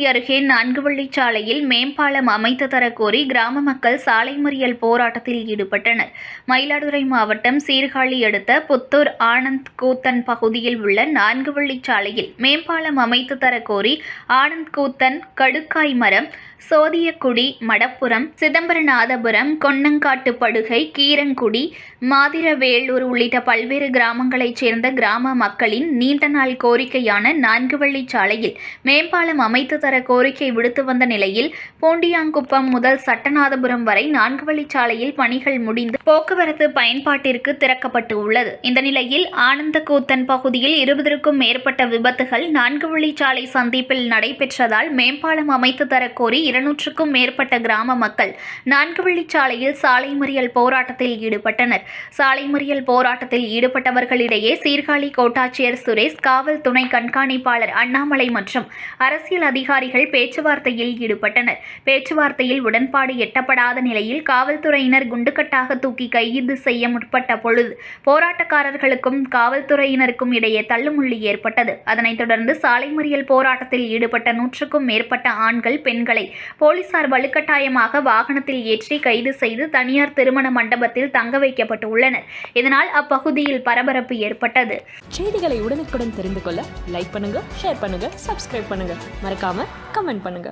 அருகே 4 வழிச்சாலையில் மேம்பாலம் அமைத்து தரக்கோரி கிராம மக்கள் சாலை மறியல் போராட்டத்தில் ஈடுபட்டனர். மயிலாடுதுறை மாவட்டம் சீர்காழி அடுத்த புத்தூர் ஆனந்த் கூத்தன் பகுதியில் உள்ள 4 வழிச்சாலையில் மேம்பாலம் அமைத்து தரக்கோரி ஆனந்த் கூத்தன், கடுக்காய் மரம், சோதியக்குடி, மடப்புரம், சிதம்பரநாதபுரம், கொன்னங்காட்டு படுகை, கீரங்குடி, மாதிரவேலூர் உள்ளிட்ட பல்வேறு கிராமங்களைச் சேர்ந்த கிராம மக்களின் நீண்ட நாள் கோரிக்கையான 4 வழிச்சாலையில் மேம்பாலம் அமைத்து தர கோரிக்கை விடுத்து வந்த நிலையில் பூண்டியாங்குப்பம் முதல் சட்டநாதபுரம் வரை 4 வழிச்சாலையில் பணிகள் முடிந்து போக்குவரத்து பயன்பாட்டிற்கு திறக்கப்பட்டு உள்ளது. இந்த நிலையில் ஆனந்தக்கூத்தன் பகுதியில் 20க்கும் மேற்பட்ட விபத்துகள் 4 வழிச்சாலை சந்திப்பில் நடைபெற்றதால் மேம்பாலம் அமைத்து தரக்கோரி 200க்கும் மேற்பட்ட கிராம மக்கள் 4 வழிச்சாலையில் சாலை மறியல் போராட்டத்தில் ஈடுபட்டனர். சாலை மறியல் போராட்டத்தில் ஈடுபட்டவர்களிடையே சீர்காழி கோட்டாட்சியர் சுரேஷ், காவல் துணை கண்காணிப்பாளர் அண்ணாமலை மற்றும் அரசியல் அதிகாரிகள் பேச்சுவார்த்தையில் ஈடுபட்டனர். பேச்சுவார்த்தையில் உடன்பாடு எட்டப்படாத நிலையில் காவல்துறையினர் குண்டுக்கட்டாக தூக்கி கைது செய்ய முற்பட்ட பொழுது போராட்டக்காரர்களுக்கும் காவல்துறையினருக்கும் இடையே தள்ளுமுள்ளு ஏற்பட்டது. அதனைத் தொடர்ந்து சாலை மறியல் போராட்டத்தில் ஈடுபட்ட 100க்கும் மேற்பட்ட ஆண்கள், பெண்களை போலீசார் வலுக்கட்டாயமாக வாகனத்தில் ஏற்றி கைது செய்து தனியார் திருமண மண்டபத்தில் தங்க வைக்கப்பட்டு உள்ளனர். இதனால் அப்பகுதியில் பரபரப்பு ஏற்பட்டது. செய்திகளை உடனுக்குடன் தெரிந்து கொள்ள லைக் பண்ணுங்க, ஷேர் பண்ணுங்க, சப்ஸ்கிரைப் பண்ணுங்க, மறக்காம கமெண்ட் பண்ணுங்க.